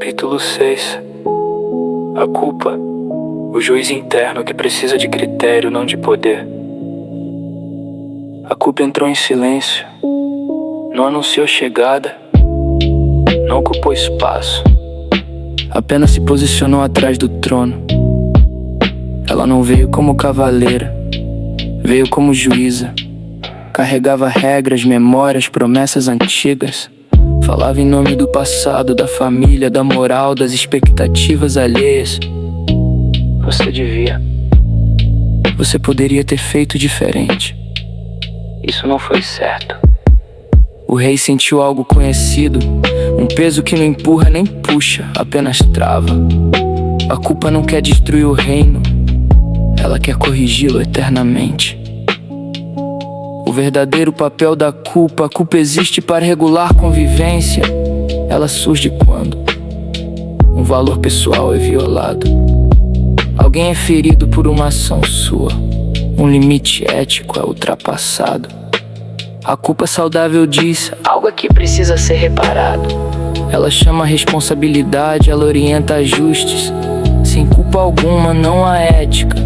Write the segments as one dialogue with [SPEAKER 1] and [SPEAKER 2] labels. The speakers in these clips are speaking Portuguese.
[SPEAKER 1] Capítulo 6. A culpa, o juiz interno que precisa de critério, não de poder. A culpa entrou em silêncio, não anunciou chegada, não ocupou espaço, apenas se posicionou atrás do trono. Ela não veio como cavaleira, veio como juíza. Carregava regras, memórias, promessas antigas. Falava em nome do passado, da família, da moral, das expectativas alheias. Você devia. Você poderia ter feito diferente. Isso não foi certo. O rei sentiu algo conhecido, um peso que não empurra nem puxa, apenas trava. A culpa não quer destruir o reino, ela quer corrigi-lo eternamente. O verdadeiro papel da culpa, a culpa existe para regular a convivência. Ela surge quando um valor pessoal é violado. Alguém é ferido por uma ação sua. Um limite ético é ultrapassado. A culpa saudável diz: algo aqui precisa ser reparado. Ela chama a responsabilidade, ela orienta ajustes. Sem culpa alguma não há ética.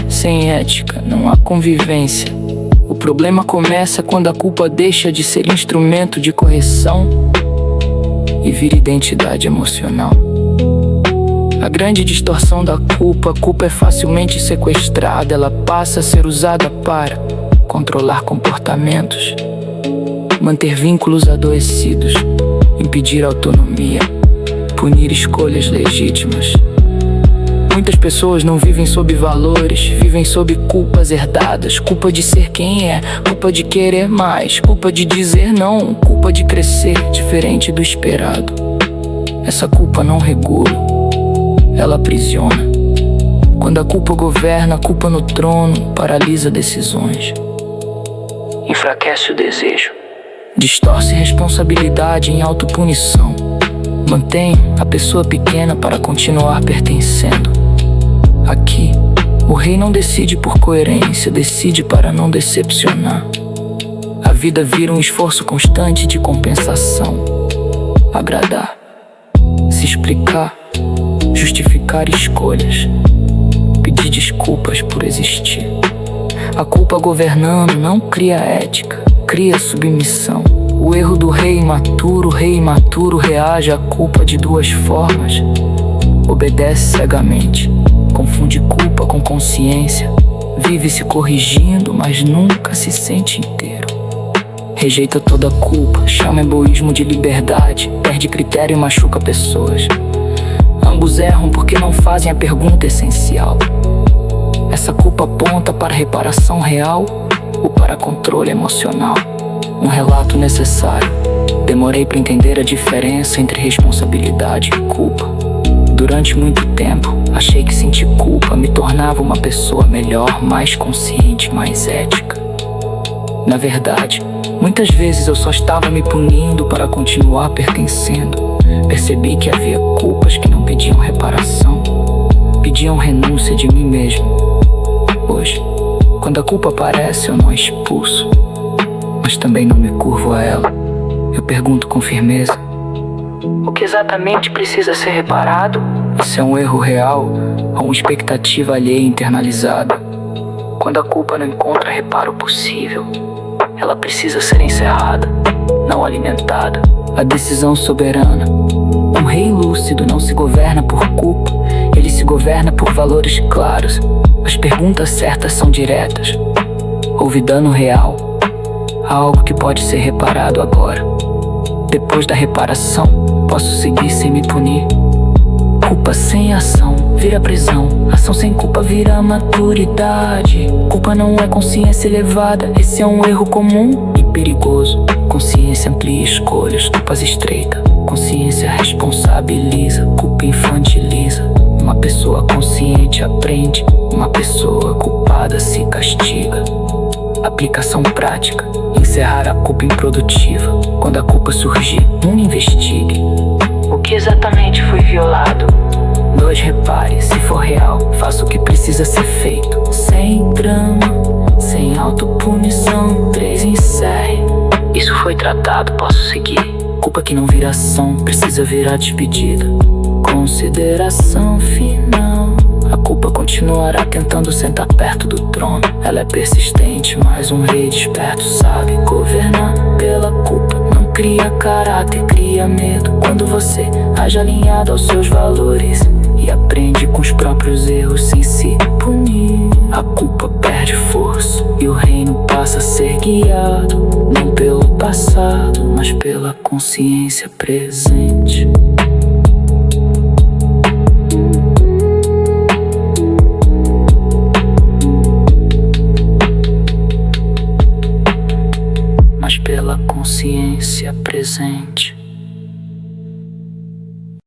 [SPEAKER 1] Sem ética não há convivência. O problema começa quando a culpa deixa de ser instrumento de correção e vira identidade emocional. A grande distorção da culpa, a culpa é facilmente sequestrada. Ela passa a ser usada para controlar comportamentos, manter vínculos adoecidos, impedir autonomia, punir escolhas legítimas. Muitas pessoas não vivem sob valores, vivem sob culpas herdadas. Culpa de ser quem é, culpa de querer mais, culpa de dizer não, culpa de crescer diferente do esperado. Essa culpa não regula, ela aprisiona. Quando a culpa governa, a culpa no trono paralisa decisões, enfraquece o desejo, distorce responsabilidade em autopunição, mantém a pessoa pequena para continuar pertencendo. Aqui, o rei não decide por coerência, decide para não decepcionar. A vida vira um esforço constante de compensação. Agradar, se explicar, justificar escolhas, pedir desculpas por existir. A culpa governando não cria ética, cria submissão. O erro do rei imaturo reage à culpa de duas formas. Obedece cegamente, confunde culpa com consciência, vive se corrigindo, mas nunca se sente inteiro. Rejeita toda a culpa, chama egoísmo de liberdade, perde critério e machuca pessoas. Ambos erram porque não fazem a pergunta essencial. Essa culpa aponta para reparação real ou para controle emocional? Um relato necessário. Demorei para entender a diferença entre responsabilidade e culpa. Durante muito tempo, achei que sentir culpa me tornava uma pessoa melhor, mais consciente, mais ética. Na verdade, muitas vezes eu só estava me punindo para continuar pertencendo. Percebi que havia culpas que não pediam reparação, pediam renúncia de mim mesmo. Hoje, quando a culpa aparece, eu não a expulso, mas também não me curvo a ela. Eu pergunto com firmeza: o que exatamente precisa ser reparado? Isso é um erro real ou uma expectativa alheia internalizada? Quando a culpa não encontra reparo possível, ela precisa ser encerrada, não alimentada. A decisão soberana. Um rei lúcido não se governa por culpa, ele se governa por valores claros. As perguntas certas são diretas. Houve dano real? Há algo que pode ser reparado agora. Depois da reparação, posso seguir sem me punir. Culpa sem ação vira prisão. Ação sem culpa vira maturidade. Culpa não é consciência elevada. Esse é um erro comum e perigoso. Consciência amplia escolhas, culpas estreita. Consciência responsabiliza, culpa infantiliza. Uma pessoa consciente aprende, uma pessoa culpada se castiga. Aplicação prática. Encerrar a culpa improdutiva. Quando a culpa surgir, não investigue. O que exatamente foi violado? 2. Repare, se for real, faça o que precisa ser feito. Sem drama, sem autopunição. 3. Encerre. Isso foi tratado, posso seguir. Culpa que não vira ação, precisa virar despedida. consideração final. A culpa continuará tentando sentar perto do trono. Ela é persistente, mas um rei desperto sabe governar pela culpa. Não cria caráter, cria medo. Quando você age alinhado aos seus valores e aprende com os próprios erros sem se punir, a culpa perde força e o reino passa a ser guiado, não pelo passado, mas pela consciência presente. Mas pela consciência presente.